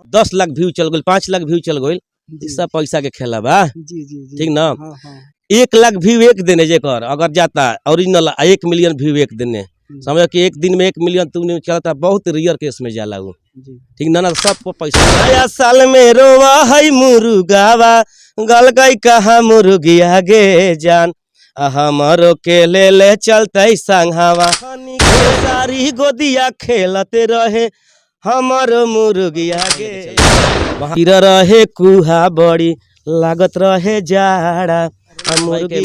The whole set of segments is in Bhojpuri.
10 लाख व्यू चल गई, 5 लाख व्यू चल गई, सब पैसा के खेला बा। ठीक ना। 1 लाख व्यू एक दिन जेकर अगर जाता ओरिजिनल 1 मिलियन व्यू एक दिन में, समझो कि एक दिन में 1 मिलियन तू चलता, बहुत रियर केस में जाला वो। ठीक ना। सबको पैसा। नया साल में रोवा है मुर्गावा, गल गई कहा मुर्गिया गे जान, हमारो के ले चलते संघावा, सारी गोदिया खेलते रहे हमारो मुर्गिया गे रहे कुहा बड़ी लागत रहे जाड़ा। मुर्गी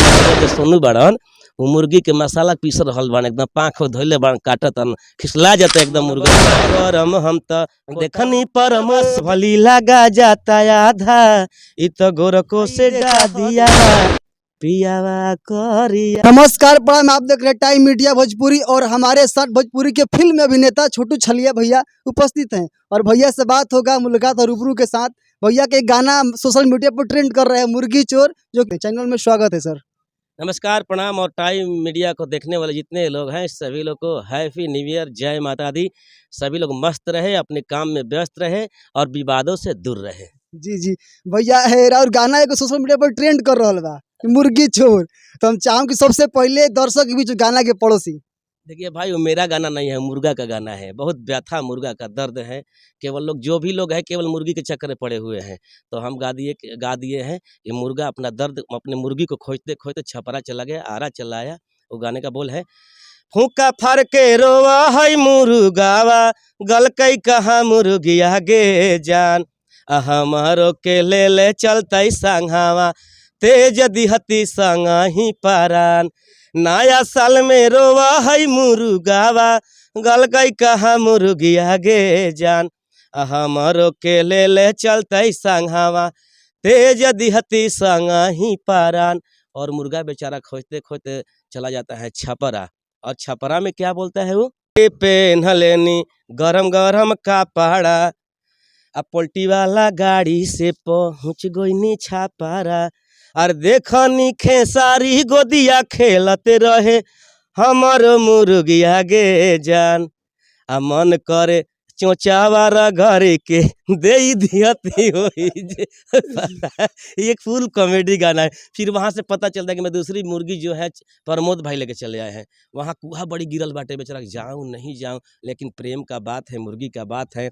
सोनू बड़न वो मुर्गी के मसाला पीस रहल बन, एकदम पाँख धोले बन, काटत खिसला जाता एकदम मुर्गा गरम। हम तो देखनी परमस भली लगा जाता आधा, इत गोरको से डा दिया पियावा करिया। नमस्कार प्रणाम, आप देख रहे हैं टाइम मीडिया भोजपुरी और हमारे साथ भोजपुरी के फिल्म अभिनेता छोटू छलिया भैया उपस्थित हैं और भैया से बात होगा मुलाकात और रूबरू के साथ। भैया के गाना सोशल मीडिया पर ट्रेंड कर रहे हैं मुर्गी चोर, जो चैनल में स्वागत है सर। नमस्कार प्रणाम, और टाइम मीडिया को देखने वाले जितने लोग हैं सभी लोग को हैप्पी न्यू ईयर, जय माता दी। सभी लोग मस्त रहे, अपने काम में व्यस्त रहे और विवादों से दूर रहे। जी भैया है और गाना एक सोशल मीडिया पर ट्रेंड कर रहा बा मुर्गी चोर, तो हम चाहूँ कि सबसे पहले दर्शक के बीच गाना के पड़ोसी। देखिए भाई, वो मेरा गाना नहीं है, मुर्गा का गाना है। बहुत व्यथा मुर्गा का दर्द है। केवल लोग जो भी लोग हैं केवल मुर्गी के चक्कर में पड़े हुए हैं, तो हम गा दिए हैं कि मुर्गा अपना दर्द अपने मुर्गी को खोजते खोजते छपरा चला गया, आरा चला आया। वो गाने का बोल है, फूका फार के रोवा है मुर्गावा, गल कई कहा मुर्गिया गे जान, हमारो के ले चलते संघावा, तेज दिहती संगा ही पारान। नया साल में रोवा है मुर्गावा, गल गई कहा मुर्गिया गे जान, हमारो के ले चलते संघावा, तेज दिहती संगा ही पारान। और मुर्गा बेचारा खोजते खोजते चला जाता है छपरा, और छपरा में क्या बोलता है वो, पेन्हलेनी गरम गरम कपड़ा, अब पोल्टी वाला गाड़ी से पहुँच गई छपरा, और देखनी खेसारी गोदिया खेलते रहे हमारो मुर्गिया गे जान, आ मन करे चोचावारा घर के दे दियती होई जे। ये एक फुल कॉमेडी गाना है। फिर वहाँ से पता चलता है कि मैं दूसरी मुर्गी जो है प्रमोद भाई लेके चले आए हैं, वहाँ कुहा बड़ी गिरल बाटे, बेचारा जाऊँ नहीं जाऊँ, लेकिन प्रेम का बात है, मुर्गी का बात है।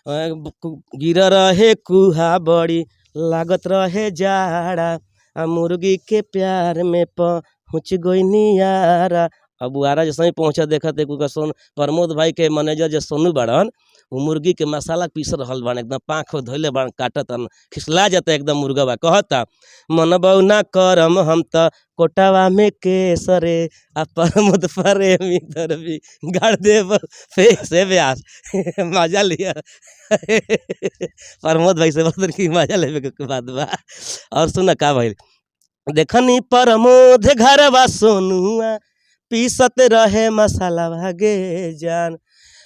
गिर रहे कुहा बड़ी लागत रहे जाड़ा, मुर्गी के प्यार में पहुँच गई नियारा। अब बुआरा जैसे ही पहुँचा देखा थे प्रमोद भाई के मैनेजर जो सोनू बड़न, वो मुर्गी के मसाला पीस रहल बन, एकदम पाँख धोले बन, काटत खिसला जाता एकदम मुर्गा बा। कहता मन बउना करम हम तो कोटावा में केसरे, आ प्रमोद प्रेमी भी गाड़ दे से ब्यास। मजा लिया। प्रमोद भाई से बोलते कि मजा लेवे के बाद बा। और सुना का भाई, देखनी प्रमोद घरवा सोनुआ पीसत रहे मसाला भागे जान,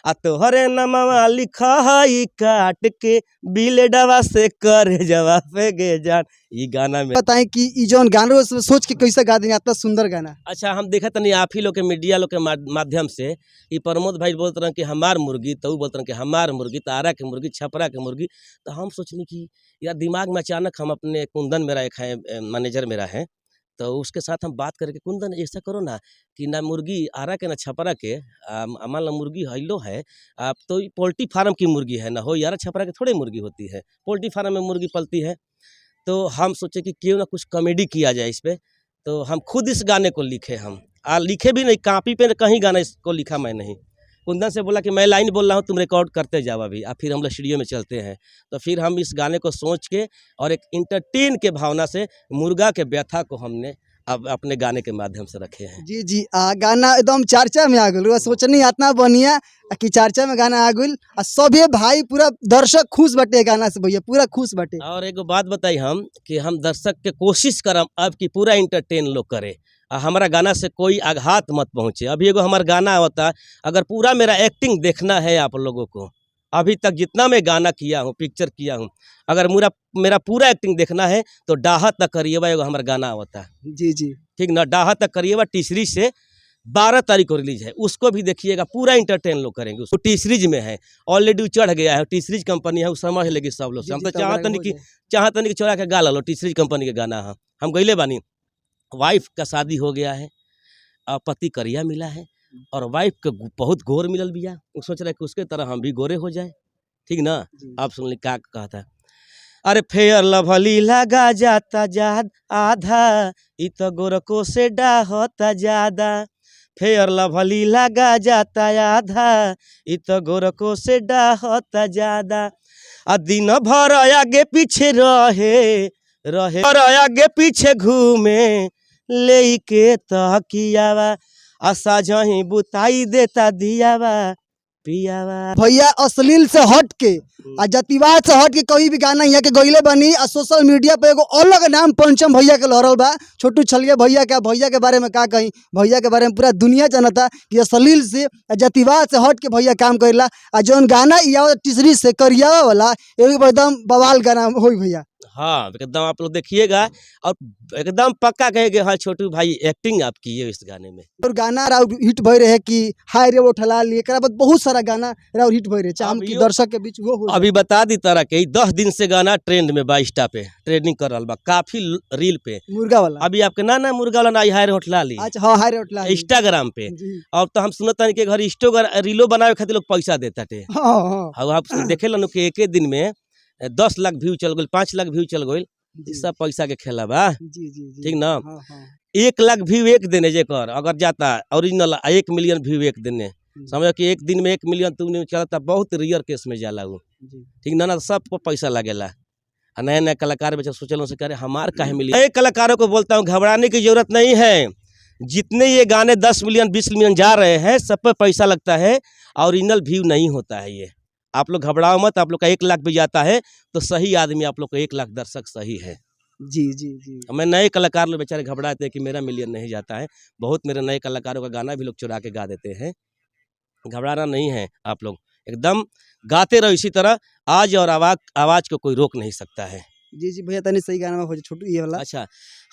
आ तोहरे नमवा लिखा है काट के बिलेडवा से करे जवा पे गे जान। ये गाना में बताएं कि ये जो गाना सोच के कैसे गा देंगे, इतना सुंदर गाना। अच्छा, हम देखा तनी आप ही लोग के मीडिया लोग के माध्यम से, ये प्रमोद भाई बोलते रहे कि हमार मुर्गी, तो बोलते रहे कि हमार मुर्गी, तारा के मुर्गी, छपरा के मुर्गी। तो हम सोचनी कि यार दिमाग में अचानक हम अपने कुंदन मेरा एक है मैनेजर मेरा है, तो उसके साथ हम बात करके, कुंदन ऐसा करो ना कि ना मुर्गी आरा के ना छपरा के, मान लो मुर्गी हैलो है आप, तो पोल्ट्री फार्म की मुर्गी है ना हो यार, छपरा के थोड़े मुर्गी होती है, पोल्ट्री फार्म में मुर्गी पलती है। तो हम सोचे कि क्यों ना कुछ कॉमेडी किया जाए इस पर। तो हम खुद इस गाने को लिखे, हम लिखे भी नहीं, कॉपी पे कहीं गाना इसको लिखा मैं नहीं। कुंदन से बोला कि मैं लाइन बोल रहा हूँ, तुम रिकॉर्ड करते जाओ अभी, फिर हम लोग स्टूडियो में चलते हैं। तो फिर हम इस गाने को सोच के और एक इंटरटेन के भावना से मुर्गा के व्यथा को हमने अब अपने गाने के माध्यम से रखे हैं। जी गाना एकदम चर्चा में आ गल, सोचनी इतना बढ़िया कि चर्चा में गाना आ गल, सभी भाई पूरा दर्शक खुश बटे गाना से, भैया पूरा खुश बटे। और एक बात बताई हम कि हम दर्शक के कोशिश करम अब कि पूरा इंटरटेन लोग करे, हमारा गाना से कोई आघात मत पहुँचे। अभी एगो हमारा गाना होता, अगर पूरा मेरा एक्टिंग देखना है आप लोगों को, अभी तक जितना मैं गाना किया हूँ, पिक्चर किया हूँ, अगर मेरा पूरा एक्टिंग देखना है तो डाहा तक करिएवा एगो हमारा गाना होता है। जी ठीक ना, डाहा तक करिएवा टीसरी से 12 तारीख को रिलीज है, उसको भी देखिएगा, पूरा इंटरटेन लोग करेंगे। उसको टी सीरीज में है, ऑलरेडी चढ़ गया है, टी सीरीज कंपनी है, वो समझ लेगी सब लोग। हम तो चाहत नहीं कि चोरा के गा लो, टी सीरीज कंपनी के गाना है। हम गईले बानी, वाइफ का शादी हो गया है, पति करिया मिला है, और वाइफ के बहुत गोर मिलल बिया। वो सोच रहे कि उसके तरह हम भी गोरे हो जाए, ठीक ना। आप सुन ली क्या कहता है, अरे फेयर लवली लगा जाता जाद आधा, इ तो गोरको से डाहता ज्यादा। फेयर लवली लगा जाता आधा, इ तो गोरको से डाहता ज्यादा। आ दिन भर आगे पीछे रहे और आगे पीछे घूमे, लेके तकियावा, आशा जही बुताई देता दियावा पियावा। भैया अश्लील से हट के आ जातिवाद से हट के कहीं भी गाना यहाँ के गईले बनी आ सोशल मीडिया पे एगो अलग नाम पंचम भैया के लहरल बा। छोटू छलिया भैया के बारे में का कहीं, भैया के बारे में पूरा दुनिया जानता कि अश्लील से आ जातिवाद से हट के भैया काम करेला। आ जौन गाना या टीसरी से करियावा वाला एकदम बवाल गाना होई भैया। हाँ एकदम आप लोग देखिएगा, और एकदम पक्का कहेंगे हाँ छोटू भाई एक्टिंग आप किए इस गाने में। और गाना राव हिट भई रहे कि हाय रे वो ठला लिए, एकरा बाद बहुत सारा गाना राव हिट भई रहे, चाहम कि दर्शक के बीच वो हो अभी बता दी तरह के 10 दिन से गाना ट्रेंड में बा, इंस्टा पे ट्रेंडिंग कर रहा बा, काफी रील पे मुर्गा वाला। अभी आपके ना मुर्गा वाला ना हाय रे होटला ली, अच्छा हाँ हाय रे वो ठला इंस्टाग्राम पे। अब तो हम सुनता कि घर इंस्टाग्राम रीलो बनावे खातिर लोग पैसा देता थे। हाँ आप देखे लो कि एक दिन में 10 लाख व्यू चल गई, 5 लाख व्यू चल गई, सब पैसा के खेला बा, ठीक ना। 1 लाख व्यू एक दिन जेकर अगर जाता ओरिजिनल 1 मिलियन व्यू एक दिन में, समझो कि एक दिन में 1 मिलियन तुमने चलता, बहुत रियर केस में जाला वो, ठीक ना। सबको पैसा लगेला, नया नया कलाकार बच्चा सोचल से करे हमार काहे मिली। नए कलाकारों को बोलता हूँ घबराने की जरूरत नहीं है, जितने ये गाने 10 मिलियन 20 मिलियन जा रहे हैं सब पे पैसा लगता है, ओरिजिनल व्यू नहीं होता है। ये आप लोग घबराओ मत, आप लोग का 1 लाख भी जाता है तो सही आदमी, आप लोग का 1 लाख दर्शक सही है। जी। मैं नए कलाकार लोग बेचारे घबराते हैं कि मेरा मिलियन नहीं जाता है, बहुत मेरे नए कलाकारों का गाना भी लोग चुरा के गा देते हैं। घबराना नहीं है, आप लोग एकदम गाते रहो इसी तरह, आज और आवाज को कोई रोक नहीं सकता है। जी भैया तनी सही गाना में हो छोटू ये वाला। अच्छा,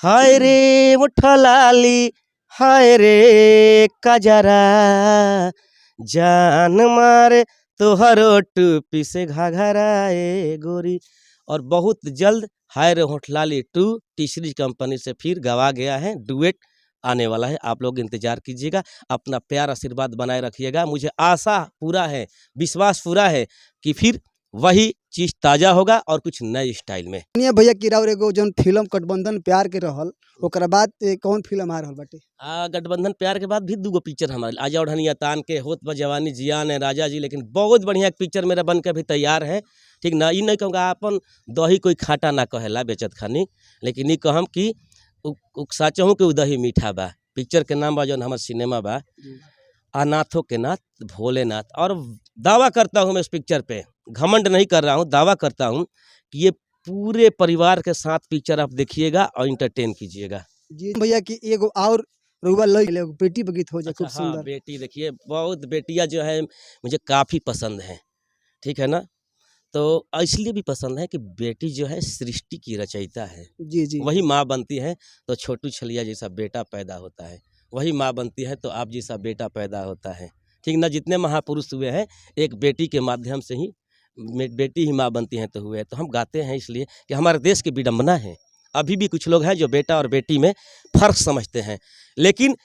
हाय रे मुठलाली, हाय रे कजरा, जान मारे तोहरो टूपी से घाघराए गोरी। और बहुत जल्द हाय रे होठलाली 2 टी सीरीज कंपनी से फिर गवा गया है, डुएट आने वाला है। आप लोग इंतजार कीजिएगा, अपना प्यार आशीर्वाद बनाए रखिएगा। मुझे आशा पूरा है, विश्वास पूरा है कि फिर वही चीज ताजा होगा और कुछ नए स्टाइल में। भैया की राव एगो जौन फिल्म गठबंधन प्यार के रहल, ओकरा बाद कौन फिल्म आ रहल बाटे? गठबंधन प्यार के बाद भी 2 पिक्चर हमारे आजा उड़निया तान के, होत ब जवानी जियान है, राजा जी, लेकिन बहुत बढ़िया एक पिक्चर मेरा बन के अभी तैयार है, ठीक ना। ये नहीं कहूँगा अपन दही कोई खाटा ना कहेला बेचत खानी, लेकिन ये कहम कि साचहूँ कि दही मीठा बा। पिक्चर के नाम बा जौन हमार सिनेमा बा, अनाथों के नाथ भोलेनाथ। और दावा करता हूँ मैं इस पिक्चर पे, घमंड नहीं कर रहा हूँ, दावा करता हूँ कि ये पूरे परिवार के साथ पिक्चर आप देखिएगा और इंटरटेन कीजिएगा। जी भैया की एगो और रुआ लई ले बेटी बगीत हो जाए खूब हाँ, सुंदर। बेटी देखिए, बहुत बेटियां जो है मुझे काफ़ी पसंद हैं, ठीक है ना। तो इसलिए भी पसंद है कि बेटी जो है सृष्टि की रचयिता है। जी वही माँ बनती है तो छोटू छलिया जैसा बेटा पैदा होता है, वही माँ बनती है तो आप जैसा बेटा पैदा होता है, ठीक ना। जितने महापुरुष हुए हैं एक बेटी के माध्यम से ही, बेटी ही माँ बनती हैं तो हुए। तो हम गाते हैं इसलिए कि हमारे देश की विडम्बना है। अभी भी कुछ लोग हैं जो बेटा और बेटी में फ़र्क समझते हैं, लेकिन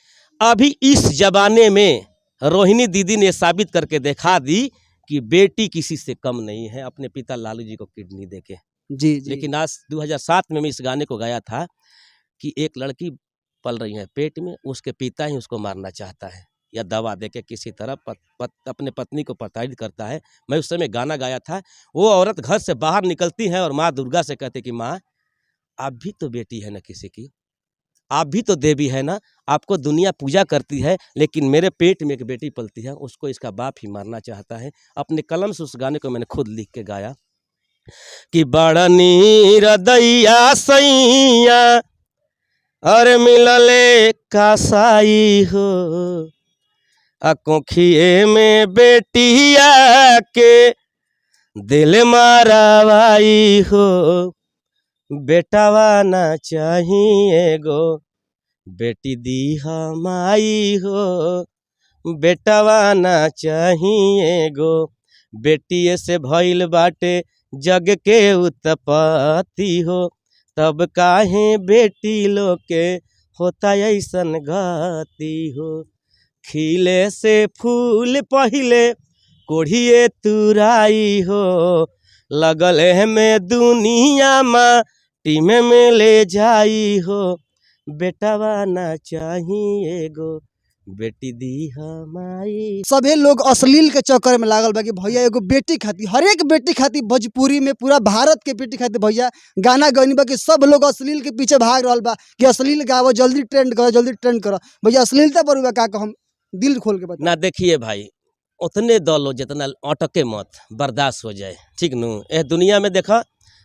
अभी इस ज़माने में रोहिणी दीदी ने साबित करके दिखा दी कि बेटी किसी से कम नहीं है, अपने पिता लालू जी को किडनी देके। जी। लेकिन आज 2007 में मैं इस गाने को गाया था कि एक लड़की पल रही है पेट में, उसके पिता ही उसको मारना चाहता है या दवा देके किसी तरह अपने पत्नी को प्रताड़ित करता है। मैं उस समय गाना गाया था, वो औरत घर से बाहर निकलती है और माँ दुर्गा से कहते कि माँ आप भी तो बेटी है ना किसी की, आप भी तो देवी है ना, आपको दुनिया पूजा करती है, लेकिन मेरे पेट में एक बेटी पलती है, उसको इसका बाप ही मारना चाहता है। अपने कलम से उस गाने को मैंने खुद लिख के गाया कि बड़नी रदैया सैया अरे मिलले कासाई हो, अकोखिए में बेटिया के दिल मारावाई हो, बेटावा ना चाहिए गो बेटी दी माई हो बेटवा ना चाहिए गो, बेटिए से भइल बाटे जग के उत्पत्ति हो, तब काहे बेटी लोग के होता ऐसन गति हो। खिले से फूल पहिले कोढ़िए तुराई हो, लगल है में दुनिया माटी में ले जाई हो, बेटवा ना चाहिए गो, बेटी दी माई। सभे लोग अश्लील के चक्कर में लागल बा कि भैया एगो बेटी खातिर, हर एक बेटी खातिर भोजपुरी में पूरा भारत के बेटी खातिर भैया गाना गौनी बा कि सब लोग अश्लील के पीछे भाग रहल बा कि अश्लील गावो, जल्दी ट्रेंड करो, जल्दी ट्रेंड करो। भैया अश्लीलता पर हुआ का हम दिल खोल के बता ना देखिए भाई, उतने दलो जितना अटके मत, बर्दाश्त हो जाए, ठीक नु। यह दुनिया में देखा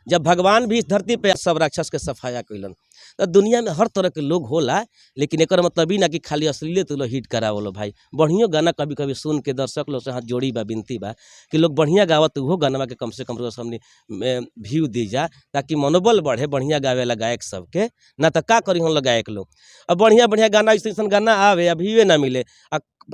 जब भगवान भी इस धरती पे सब राक्षस के सफाया कैलन, तो दुनिया में हर तरह के लोग होला, लेकिन एक मतलब ही ना कि खाली अश्लील तो लोग हिट करावलो भाई। बढ़िया गाना कभी कभी सुन के दर्शक लोग से हाथ जोड़ी बा, विनती बा कि लोग बढ़िया गावत वो गाना के कम से कम सामने व्यू दी जा, ताकि मनोबल बढ़े बढ़िया गावे ला गायक सबके। ना तो का करी हम लोग गायक लोग, अब बढ़िया बढ़िया गाना ऐसा गाना आवे अभी ना मिले,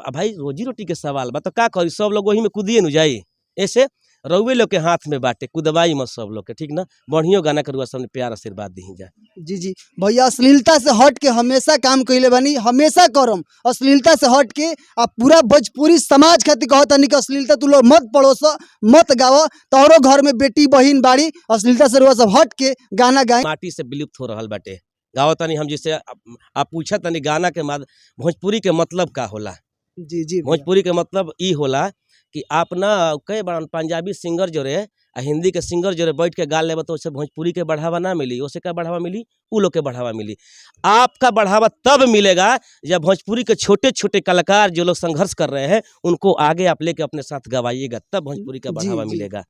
भाई रोजी रोटी के सवाल बा, तो का करी, सब लोग वही में कूदिए न जाई। ऐसे रउए लोग के हाथ में बाटे, कुदवाई मत सब लोग के, ठीक ना। बढ़िया गाना के रुआ सबने प्यार आशीर्वाद दी जा। जी जी भैया, अश्लीलता से हट के हमेशा काम कइले बानी, हमेशा करम अश्लीलता से हट के। आप पूरा भोजपुरी समाज खातिर कहता नहीं कि अश्लीलता तू लोग मत पड़ोस, मत गाव। तोहरो घर में बेटी बहिन बाड़ी, अश्लीलता से रुआ सब हट के गाना गाए। माटी से विलुप्त हो रहा बाटे गावत तनी हम, जिससे आप पूछा तनी गाना के भोजपुरी के मतलब का होला। जी जी भोजपुरी के मतलब ई होला कि आप ना कई बार पंजाबी सिंगर जो रहे हिंदी के सिंगर जो बैठ के गा लेबा, तो उससे भोजपुरी के बढ़ावा ना मिली, उससे क्या बढ़ावा मिली, उ लोग के बढ़ावा मिली। आपका बढ़ावा तब मिलेगा जब भोजपुरी के छोटे छोटे कलाकार जो लोग संघर्ष कर रहे हैं उनको आगे आप लेके अपने साथ गवाइएगा, तब भोजपुरी का बढ़ावा मिलेगा,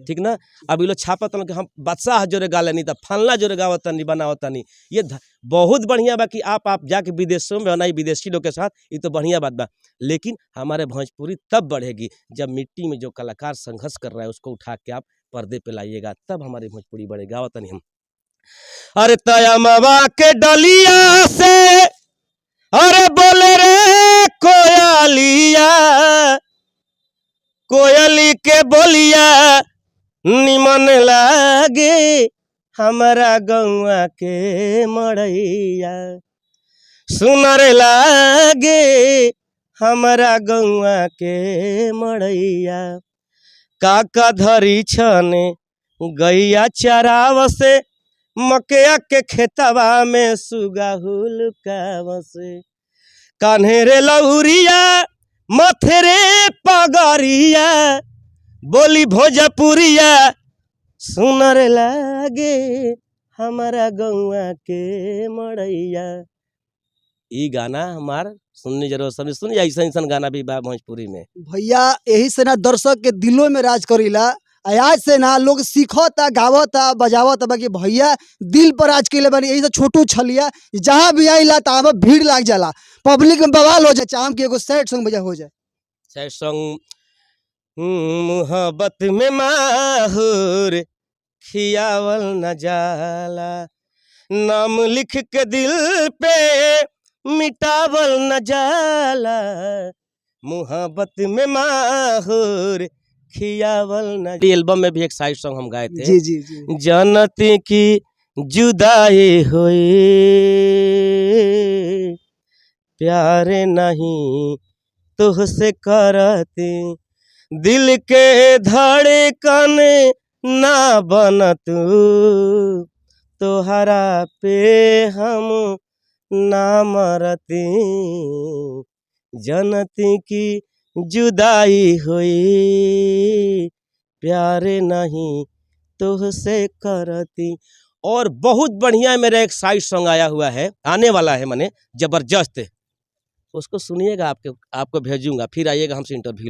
ठीक ना। अब ये लोग छापत कि हम बादशाह जोरे गा लेनी, तब फलना जोरे गावत नहीं बनावत नहीं। ये बहुत बढ़िया बा कि आप जाके विदेशों में बनाई विदेशी लोग के साथ, ये तो बढ़िया बात बा। लेकिन हमारे भोजपुरी तब बढ़ेगी जब मिट्टी में जो कलाकार संघर्ष कर रहा है उसको उठा के आप पर्दे पे लाइएगा, तब हमारी भोजपुरी बढ़ेगा। गावत नहीं हम। अरे तयमवा के डलिया से अरे बोले रे कोयलिया, कोयली के बोलिया निमन लागे हमारा गौआ के मड़ैया, सुनर लागे हमारा गौआ के मड़ैया। काका धरी छने गैया चराव से, मकया के खेतवा में सुगा हुलकाव से। कान्हे रे लहुरिया मथे रे पगरिया, बोली भोजपुरिया सुनर लागे हमारा गौआ के मड़ैया। ई गाना हमार सुननी जरूर, सब सुन ऐसा ऐसा गाना भी बा भोजपुरी में भैया। यही से ना दर्शक के दिलों में राज करीला। आज से ना लोग सीखता, गावता, बजावता बाकी भैया दिल पर राज कैले बानी। यही से छोटू छलिया जहाँ भी आइला तहाँ भीड़ लाग जाला, पब्लिक में बवाल हो जाए। चाहम कि एगो सैड सॉन्ग बजा हो जाए। सैड सॉन्ग, मोहब्बत में माहौर खियावल न जाला, नाम लिख के दिल पे मिटावल न जाला, मोहब्बत में माहौर खियावल न। एल्बम में भी एक साइड सॉन्ग हम गाए थे। जी जी जी। जनती की जुदाई होए प्यारे नहीं तुझसे करती, दिल के धड़कन ना बनत तोहरा पे हम ना मरती, जनती की जुदाई हुई प्यारे नहीं तुझसे करती। और बहुत बढ़िया मेरा एक साइड सॉन्ग आया हुआ है, आने वाला है, माने जबरदस्त, उसको सुनिएगा, आपको भेजूंगा, फिर आइएगा हमसे इंटरव्यू।